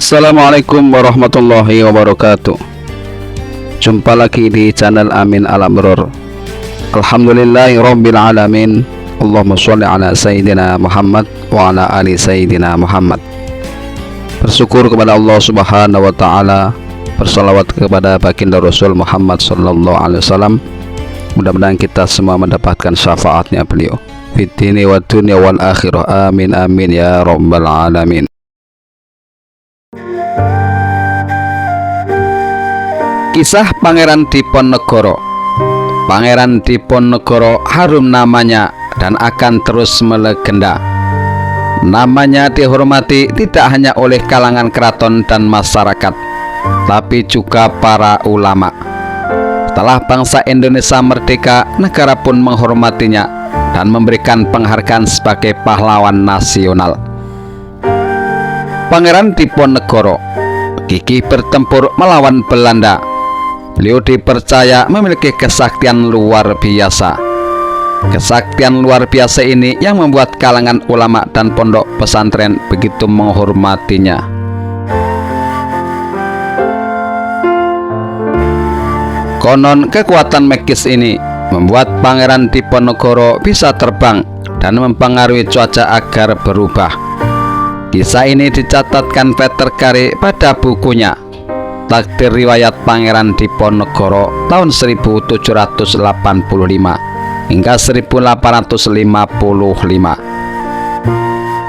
Assalamualaikum warahmatullahi wabarakatuh. Jumpa lagi di channel Amin Al-Amrur. Alhamdulillahi rabbil alamin. Allahumma sholli ala Sayyidina Muhammad wa ala ali Sayyidina Muhammad. Bersyukur kepada Allah subhanahu wa ta'ala, bersalawat kepada baginda Rasul Muhammad sallallahu alaihi wasallam. Mudah-mudahan kita semua mendapatkan syafaatnya beliau fid dini wa dunya wal akhirah. Amin amin ya rabbal alamin. Kisah Pangeran Diponegoro. Pangeran Diponegoro harum namanya dan akan terus melegenda. Namanya dihormati tidak hanya oleh kalangan keraton dan masyarakat, tapi juga para ulama. Setelah bangsa Indonesia merdeka, negara pun menghormatinya dan memberikan penghargaan sebagai pahlawan nasional. Pangeran Diponegoro gigih bertempur melawan Belanda. Beliau dipercaya memiliki kesaktian luar biasa. Kesaktian luar biasa ini yang membuat kalangan ulama dan pondok pesantren begitu menghormatinya. Konon kekuatan magis ini membuat Pangeran Diponegoro bisa terbang dan mempengaruhi cuaca agar berubah. Kisah ini dicatatkan Peter Carey pada bukunya Takdir Riwayat Pangeran Diponegoro tahun 1785 hingga 1855.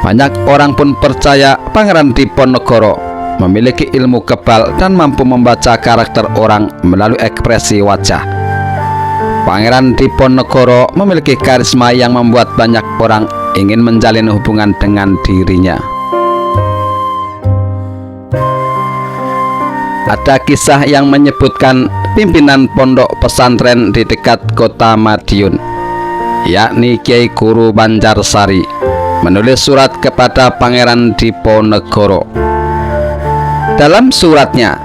Banyak orang pun percaya Pangeran Diponegoro memiliki ilmu kebal dan mampu membaca karakter orang melalui ekspresi wajah. Pangeran Diponegoro memiliki karisma yang membuat banyak orang ingin menjalin hubungan dengan dirinya. Ada kisah yang menyebutkan pimpinan pondok pesantren di dekat kota Madiun, yakni Kiai Guru Banjarsari, menulis surat kepada Pangeran Diponegoro. Dalam suratnya,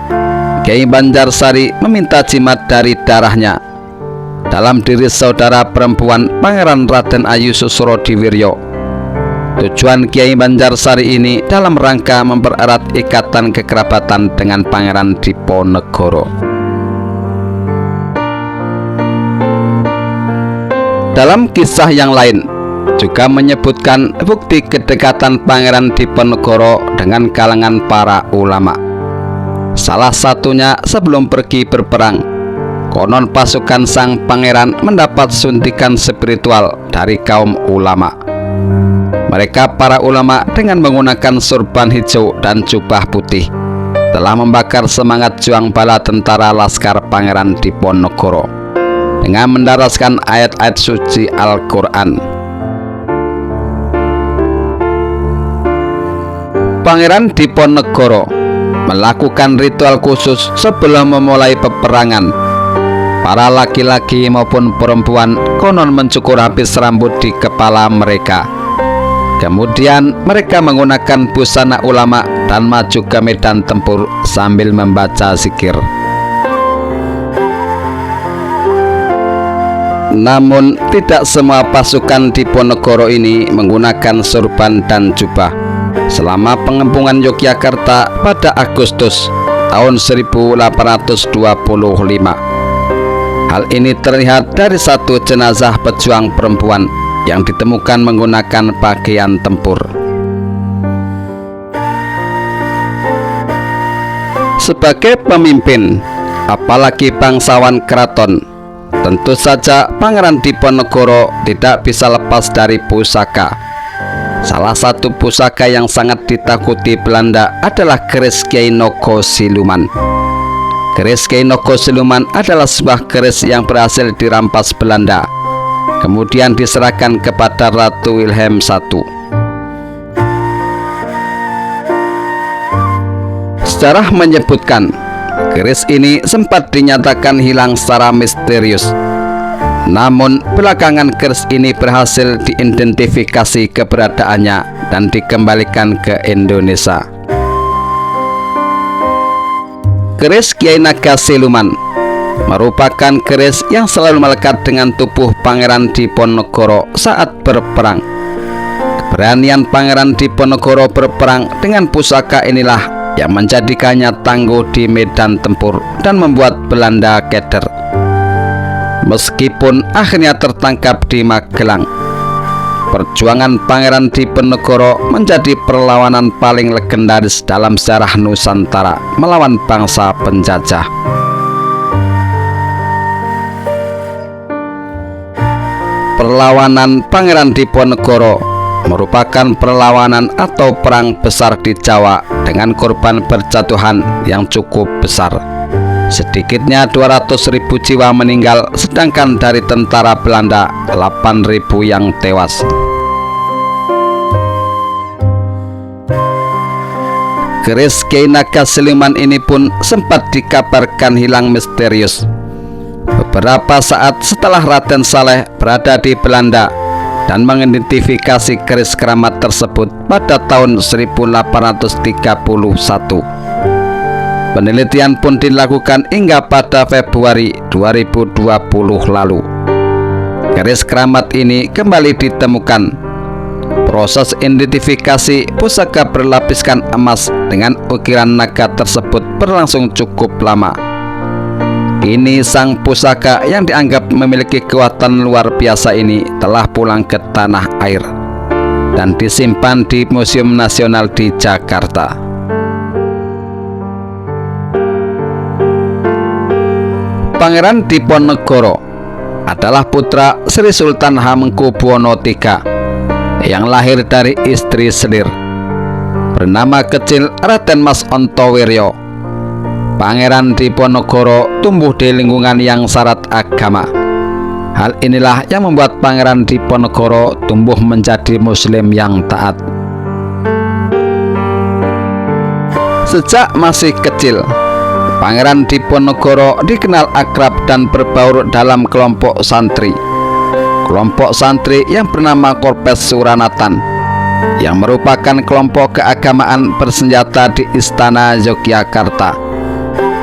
Kiai Banjarsari meminta jimat dari darahnya dalam diri saudara perempuan Pangeran Raden Ayu Susrodiwiryo. Tujuan Kiai Banjarsari ini dalam rangka mempererat ikatan kekerabatan dengan Pangeran Diponegoro. Dalam kisah yang lain juga menyebutkan bukti kedekatan Pangeran Diponegoro dengan kalangan para ulama. Salah satunya sebelum pergi berperang, konon pasukan sang pangeran mendapat suntikan spiritual dari kaum ulama. Mereka para ulama dengan menggunakan surban hijau dan jubah putih telah membakar semangat juang bala tentara laskar Pangeran Diponegoro dengan mendaraskan ayat-ayat suci Al-Quran. Pangeran Diponegoro melakukan ritual khusus sebelum memulai peperangan. Para laki-laki maupun perempuan konon mencukur habis rambut di kepala mereka. Kemudian mereka menggunakan busana ulama dan maju ke medan tempur sambil membaca zikir. Namun tidak semua pasukan Diponegoro ini menggunakan surban dan jubah selama pengepungan Yogyakarta pada Agustus tahun 1825. Hal ini terlihat dari satu jenazah pejuang perempuan yang ditemukan menggunakan pakaian tempur. Sebagai pemimpin, apalagi bangsawan keraton, tentu saja Pangeran Diponegoro tidak bisa lepas dari pusaka. Salah satu pusaka yang sangat ditakuti Belanda adalah keris Kiai Nogo Siluman. Keris Kiai Nogo Siluman adalah sebuah keris yang berhasil dirampas Belanda, kemudian diserahkan kepada Ratu Wilhelm I. Sejarah menyebutkan keris ini sempat dinyatakan hilang secara misterius. Namun belakangan keris ini berhasil diidentifikasi keberadaannya dan dikembalikan ke Indonesia. Keris Kiai Naga Siluman merupakan keris yang selalu melekat dengan tubuh Pangeran Diponegoro saat berperang. Keberanian Pangeran Diponegoro berperang dengan pusaka inilah yang menjadikannya tangguh di medan tempur dan membuat Belanda keder. Meskipun akhirnya tertangkap di Magelang, perjuangan Pangeran Diponegoro menjadi perlawanan paling legendaris dalam sejarah Nusantara melawan bangsa penjajah. Perlawanan Pangeran Diponegoro merupakan perlawanan atau perang besar di Jawa dengan korban berjatuhan yang cukup besar. Sedikitnya 200.000 jiwa meninggal, sedangkan dari tentara Belanda 8.000 yang tewas. Keris Kiai Naga Siluman ini pun sempat dikabarkan hilang misterius beberapa saat setelah Raden Saleh berada di Belanda dan mengidentifikasi keris keramat tersebut pada tahun 1831. Penelitian pun dilakukan hingga pada Februari 2020 lalu. Keris keramat ini kembali ditemukan. Proses identifikasi pusaka berlapiskan emas dengan ukiran naga tersebut berlangsung cukup lama. Kini sang pusaka yang dianggap memiliki kekuatan luar biasa ini telah pulang ke tanah air dan disimpan di Museum Nasional di Jakarta. Pangeran Diponegoro adalah putra Sri Sultan Hamengkubuwono III yang lahir dari istri selir bernama kecil Raden Mas Ontowiryo. Pangeran Diponegoro tumbuh di lingkungan yang syarat agama. Hal inilah yang membuat Pangeran Diponegoro tumbuh menjadi muslim yang taat. Sejak masih kecil, Pangeran Diponegoro dikenal akrab dan berbaur dalam kelompok santri. Kelompok santri yang bernama Korpes Suranatan, yang merupakan kelompok keagamaan bersenjata di Istana Yogyakarta.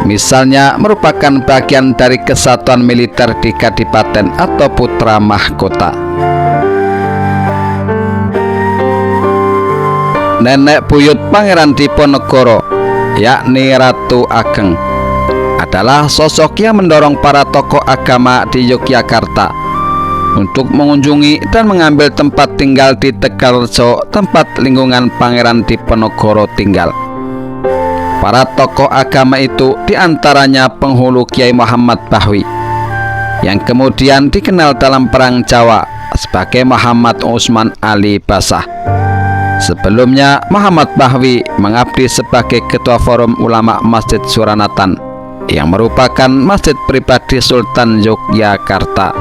Misalnya merupakan bagian dari kesatuan militer di Kadipaten atau Putra Mahkota. Nenek buyut Pangeran Diponegoro, yakni Ratu Ageng, adalah sosok yang mendorong para tokoh agama di Yogyakarta untuk mengunjungi dan mengambil tempat tinggal di Tegalrejo, tempat lingkungan Pangeran Diponegoro tinggal. Para tokoh agama itu diantaranya penghulu Kiai Muhammad Bahwi, yang kemudian dikenal dalam Perang Jawa sebagai Muhammad Usman Ali Basah. Sebelumnya, Muhammad Bahwi mengabdi sebagai Ketua Forum Ulama Masjid Suranatan, yang merupakan masjid pribadi Sultan Yogyakarta.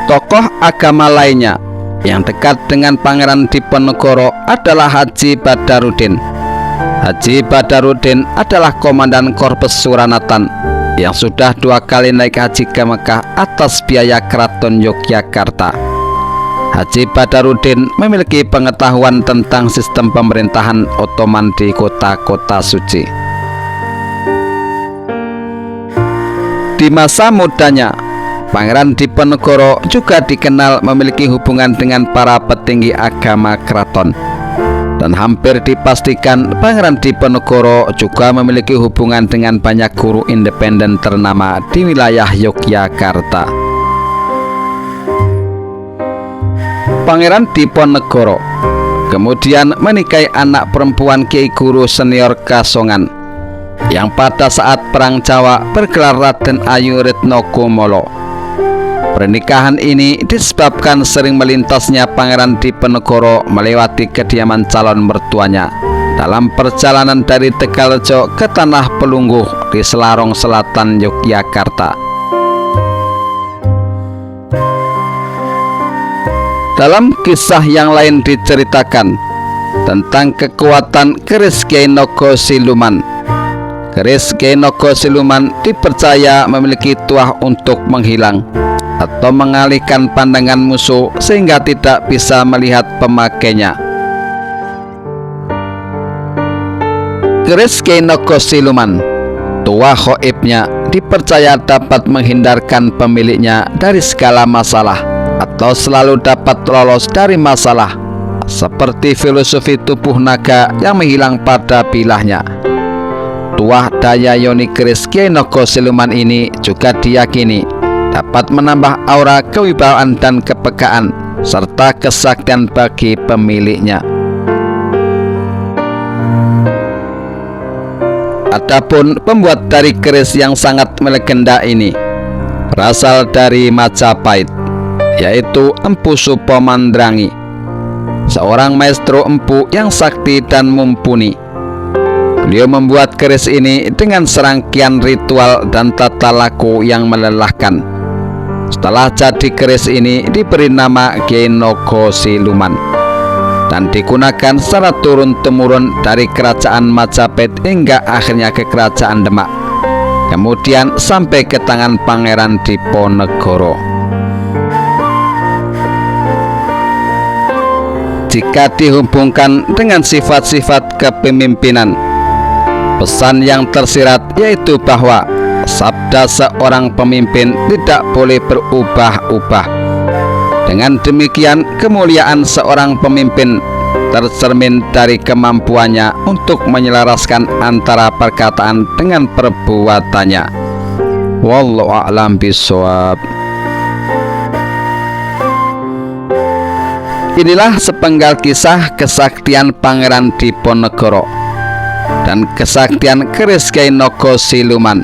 Tokoh agama lainnya yang dekat dengan Pangeran Diponegoro adalah Haji Badarudin. Haji Badarudin adalah komandan Korpes Suranatan yang sudah 2 kali naik haji ke Mekah atas biaya Keraton Yogyakarta. Haji Badarudin memiliki pengetahuan tentang sistem pemerintahan Ottoman di kota-kota suci. Di masa mudanya, Pangeran Diponegoro juga dikenal memiliki hubungan dengan para petinggi agama keraton. Dan hampir dipastikan Pangeran Diponegoro juga memiliki hubungan dengan banyak guru independen ternama di wilayah Yogyakarta. Pangeran Diponegoro kemudian menikahi anak perempuan Kiai Guru Senior Kasongan, yang pada saat Perang Jawa bergelar Raden Ayu Retno Kumolo. Pernikahan ini disebabkan sering melintasnya Pangeran Diponegoro melewati kediaman calon mertuanya dalam perjalanan dari Tegalrejo ke Tanah Pelungguh di Selarong Selatan Yogyakarta. Dalam kisah yang lain diceritakan tentang kekuatan keris Kiai Naga Siluman. Keris Kiai Naga Siluman dipercaya memiliki tuah untuk menghilang atau mengalihkan pandangan musuh sehingga tidak bisa melihat pemakainya. Keris Kiai Naga Siluman, tuah gaibnya, dipercaya dapat menghindarkan pemiliknya dari segala masalah atau selalu dapat lolos dari masalah seperti filosofi tubuh naga yang menghilang pada bilahnya. Tuah daya yoni keris Kyai Naga Siluman ini juga diyakini dapat menambah aura kewibawaan dan kepekaan serta kesaktian bagi pemiliknya. Adapun pembuat dari keris yang sangat melegenda ini berasal dari Majapahit, yaitu Empu Supomandrangi, seorang maestro empu yang sakti dan mumpuni. Beliau membuat keris ini dengan serangkaian ritual dan tata laku yang melelahkan. Setelah jadi keris ini diberi nama Kyai Naga Siluman dan digunakan secara turun-temurun dari kerajaan Majapahit hingga akhirnya ke kerajaan Demak, kemudian sampai ke tangan Pangeran Diponegoro. Jika dihubungkan dengan sifat-sifat kepemimpinan, pesan yang tersirat yaitu bahwa sabda seorang pemimpin tidak boleh berubah-ubah. Dengan demikian, kemuliaan seorang pemimpin tercermin dari kemampuannya untuk menyelaraskan antara perkataan dengan perbuatannya. Wallahu a'lam bishawab. Inilah sepenggal kisah kesaktian Pangeran Diponegoro dan kesaktian keris Kyai Naga Siluman.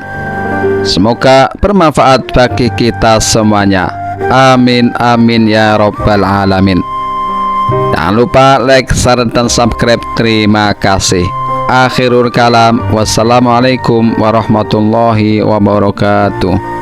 Semoga bermanfaat bagi kita semuanya. Amin amin ya rabbal alamin. Jangan lupa like, share, dan subscribe. Terima kasih. Akhirul kalam. Wassalamualaikum warahmatullahi wabarakatuh.